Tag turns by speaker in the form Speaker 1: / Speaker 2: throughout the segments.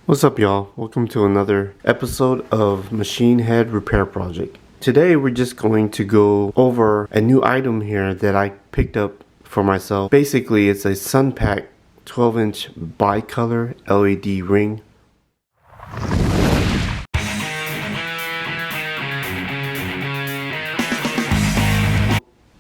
Speaker 1: What's up, y'all? Welcome to another episode of Machine Head Repair Project. Today we're just going to go over a new item here that I picked up for myself. Basically, it's a Sunpak 12-inch bicolor LED ring.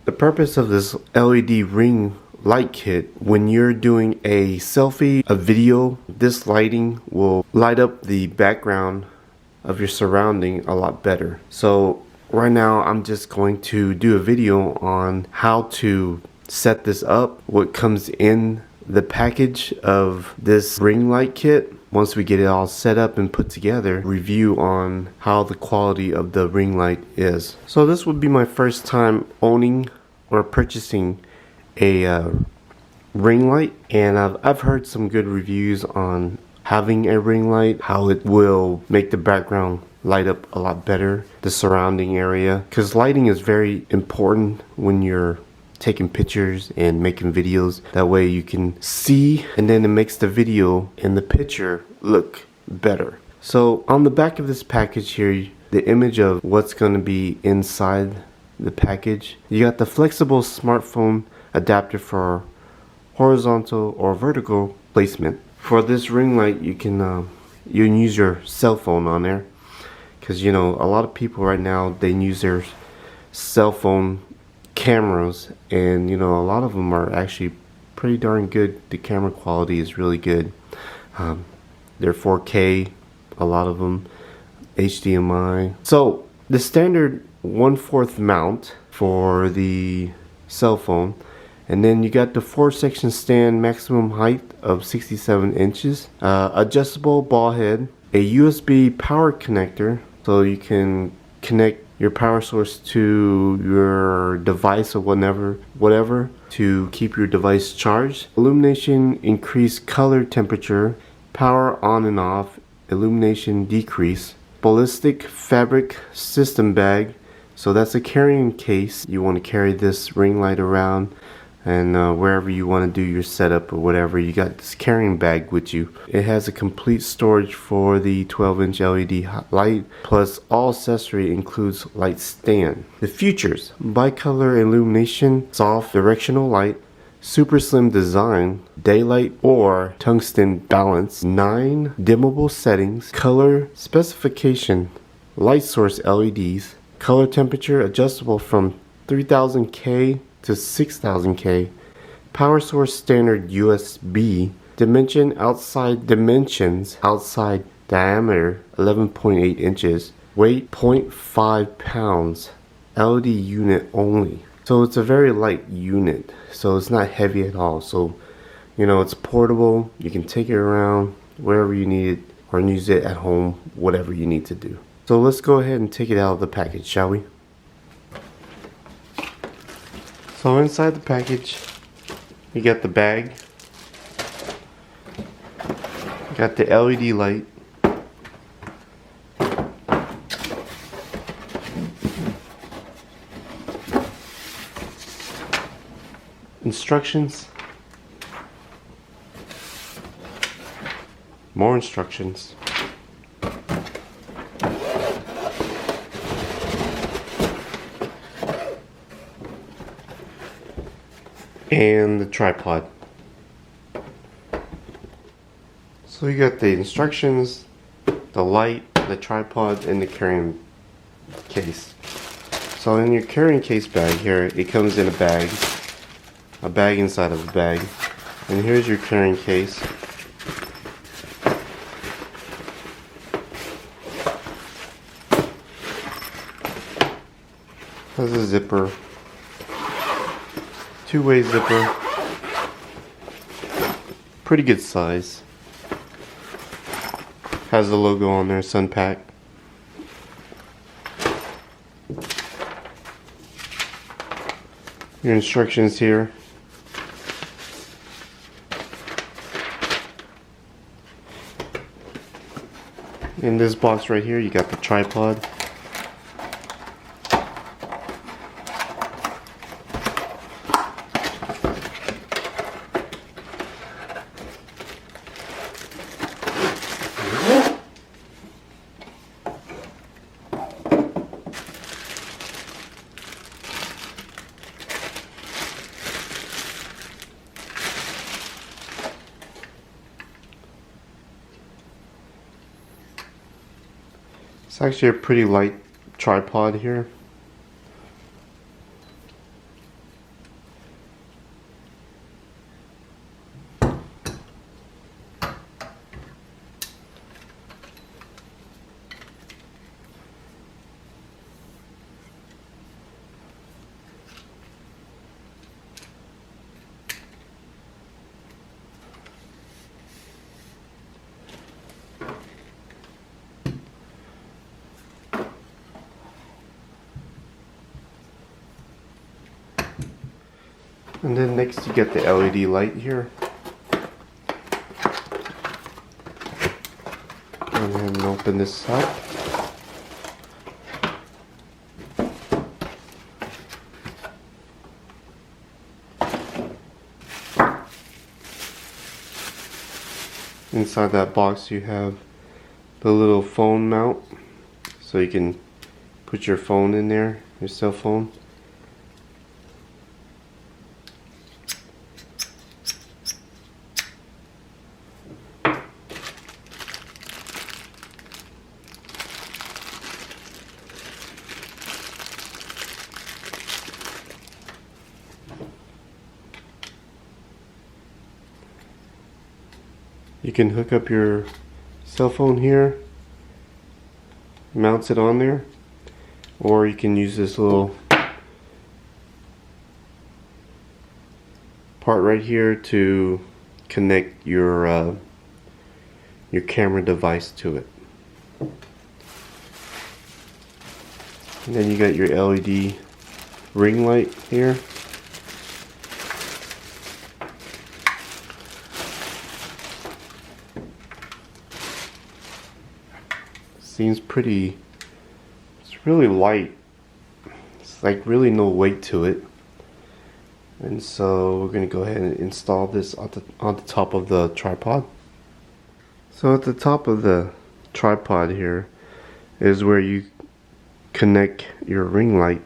Speaker 1: The purpose of this LED ring light kit, when you're doing a selfie, a video, this lighting will light up the background of your surrounding a lot better. So right now I'm just going to do a video on how to set this up, what comes in the package of this ring light kit. Once we get it all set up and put together, review on how the quality of the ring light is. So this would be my first time owning or purchasing a ring light, and I've heard some good reviews on having a ring light, how it will make the background light up a lot better, the surrounding area, because lighting is very important when you're taking pictures and making videos. That way you can see, and then it makes the video and the picture look better. So on the back of this package here, the image of what's going to be inside the package, you got the flexible smartphone adapter for horizontal or vertical placement. For this ring light, you can use your cell phone on there, because you know a lot of people right now, they use their cell phone cameras, and you know a lot of them are actually pretty darn good. The camera quality is really good. They're 4K, a lot of them, HDMI. So the standard 1/4 mount for the cell phone, and then you got the 4-section stand, maximum height of 67 inches, adjustable ball head, a USB power connector, so you can connect your power source to your device or whatever to keep your device charged. Illumination increase color temperature, power on and off, illumination decrease. Ballistic fabric system bag, so that's a carrying case. You want to carry this ring light around, and wherever you want to do your setup or whatever, you got this carrying bag with you. It has a complete storage for the 12-inch LED light, plus all accessory includes light stand. The features: bicolor illumination, soft directional light, super slim design, daylight or tungsten balance, 9 dimmable settings, color specification, light source LEDs, color temperature adjustable from 3000K to 6000K, power source standard USB, dimensions outside diameter 11.8 inches, weight 0.5 pounds, LED unit only. So it's a very light unit, so it's not heavy at all. So you know, it's portable, you can take it around wherever you need it, or use it at home, whatever you need to do. So let's go ahead and take it out of the package, shall we? So inside the package, you got the bag, you got the LED light, instructions, more instructions, and the tripod. So you got the instructions, the light, the tripod, and the carrying case. So in your carrying case bag here, it comes in a bag inside of a bag, and here's your carrying case. Has a zipper, two-way zipper, pretty good size. Has the logo on there, Sunpak. Your instructions here. In this box right here, you got the tripod. It's actually a pretty light tripod here. And then next you get the LED light here. And then open this up. Inside that box you have the little phone mount, so you can put your phone in there, your cell phone. You can hook up your cell phone here, mounts it on there, or you can use this little part right here to connect your camera device to it. And then you got your LED ring light here. Seems pretty, it's really light. It's like really no weight to it. And so we're going to go ahead and install this on the top of the tripod. So at the top of the tripod here is where you connect your ring light.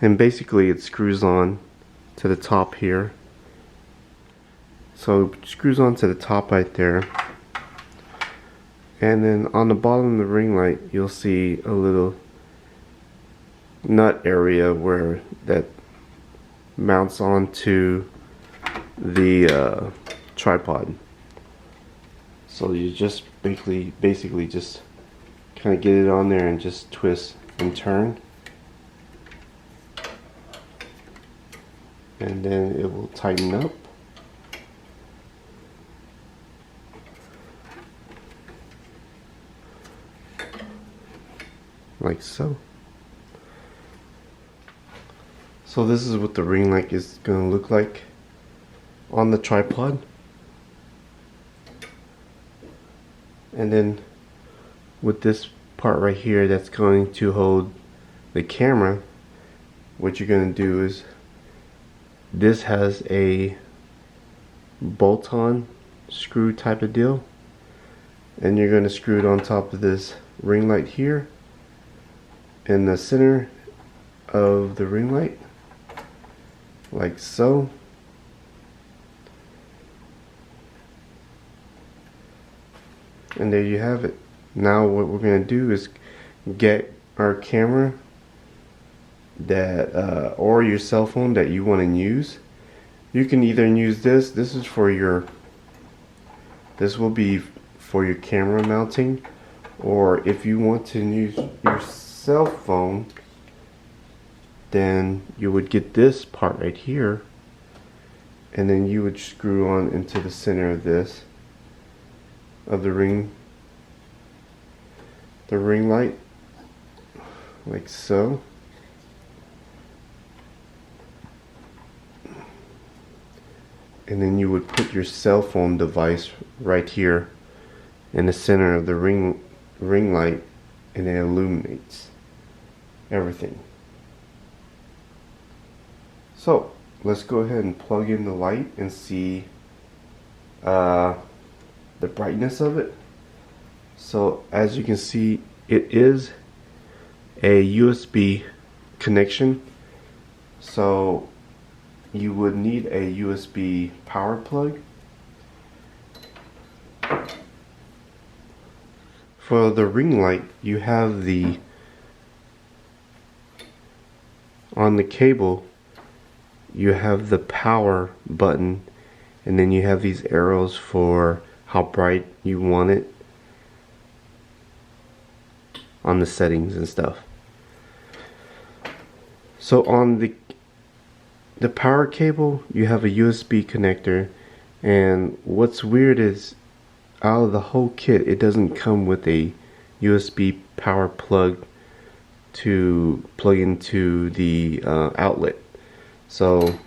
Speaker 1: And basically it screws on to the top here. So it screws on to the top right there. And then on the bottom of the ring light, you'll see a little nut area where that mounts onto the tripod. So you just basically just kind of get it on there and just twist and turn. And then it will tighten up. Like so. So this is what the ring light is going to look like on the tripod. And then with this part right here that's going to hold the camera, what you're going to do is, this has a bolt-on screw type of deal, and you're going to screw it on top of this ring light here in the center of the ring light, like so. And there you have it. Now what we're going to do is get our camera that or your cell phone that you want to use. You can either use this is for your, this will be for your camera mounting, or if you want to use your cell phone, then you would get this part right here, and then you would screw on into the center of this, of the ring light, like so. And then you would put your cell phone device right here in the center of the ring light, and it illuminates everything. So let's go ahead and plug in the light and see the brightness of it. So as you can see, it is a USB connection, so you would need a USB power plug. For the ring light, you have on the cable, you have the power button, and then you have these arrows for how bright you want it on the settings and stuff. So on the power cable, you have a USB connector, and what's weird is out of the whole kit, it doesn't come with a USB power plug to plug into the outlet. So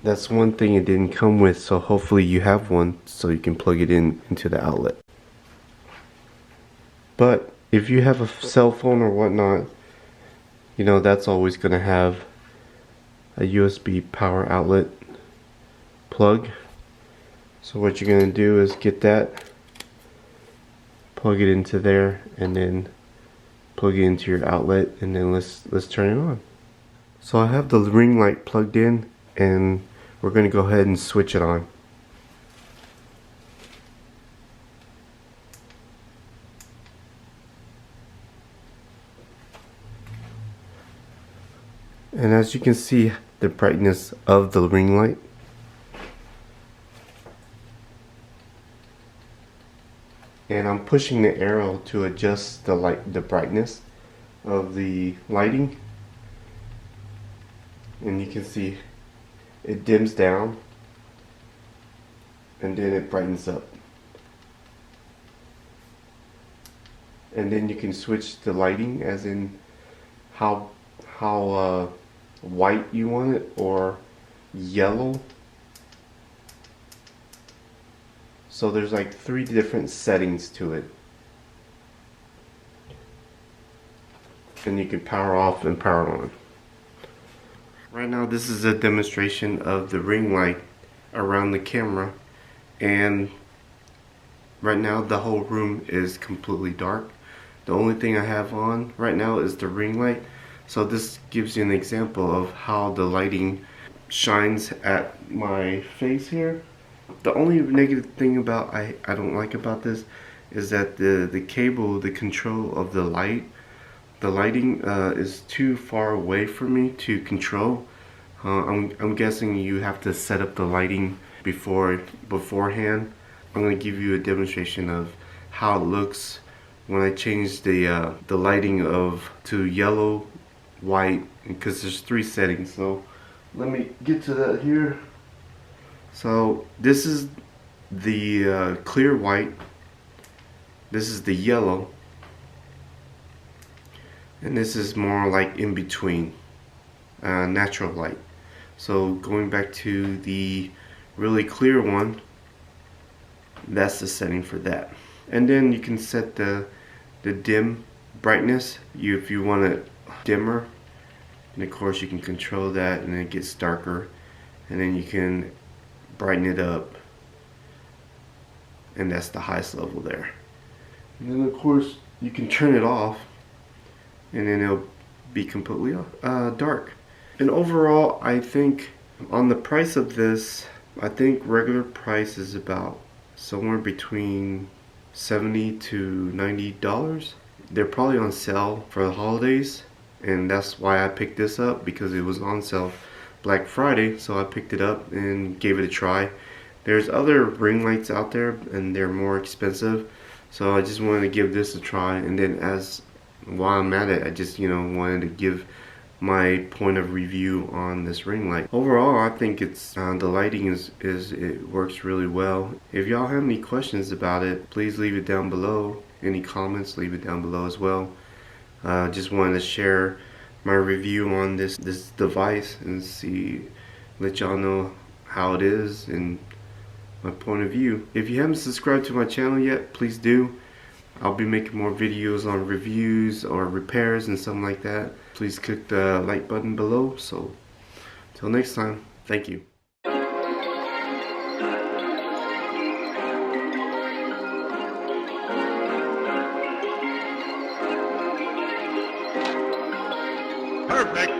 Speaker 1: that's one thing it didn't come with, so hopefully you have one so you can plug it into the outlet. But if you have a cell phone or whatnot, you know, that's always going to have a USB power outlet plug. So what you're going to do is get that, plug it into there, and then plug it into your outlet, and then let's turn it on. So I have the ring light plugged in, and we're going to go ahead and switch it on. And as you can see, the brightness of the ring light. And I'm pushing the arrow to adjust the brightness of the lighting. And you can see it dims down and then it brightens up. And then you can switch the lighting, as in how white you want it or yellow. So there's like 3 different settings to it. And you can power off and power on. Right now this is a demonstration of the ring light around the camera, and right now the whole room is completely dark. The only thing I have on right now is the ring light. So this gives you an example of how the lighting shines at my face here. The only negative thing about I don't like about this is that the cable, the control of the lighting is too far away for me to control. I'm guessing you have to set up the lighting beforehand. I'm going to give you a demonstration of how it looks when I change the lighting to yellow, white, because there's 3 settings. So let me get to that here. So this is the clear white, this is the yellow, and this is more like in between, natural light. So going back to the really clear one, that's the setting for that. And then you can set the dim brightness if you want it dimmer, and of course you can control that and it gets darker, and then you can brighten it up, and that's the highest level there. And then of course you can turn it off, and then it'll be completely dark. And overall, I think on the price of this, I think regular price is about somewhere between $70 to $90. They're probably on sale for the holidays, and that's why I picked this up, because it was on sale Black Friday. So I picked it up and gave it a try. There's other ring lights out there and they're more expensive, so I just wanted to give this a try. And then while I'm at it, I just wanted to give my point of review on this ring light. Overall, I think it's the lighting it works really well. If y'all have any questions about it, please leave it down below. Any comments, leave it down below as well. Just wanted to share my review on this device and let y'all know how it is and my point of view. If you haven't subscribed to my channel yet, please do. I'll be making more videos on reviews or repairs and something like that. Please click the like button below. So till next time, thank you.
Speaker 2: Perfect.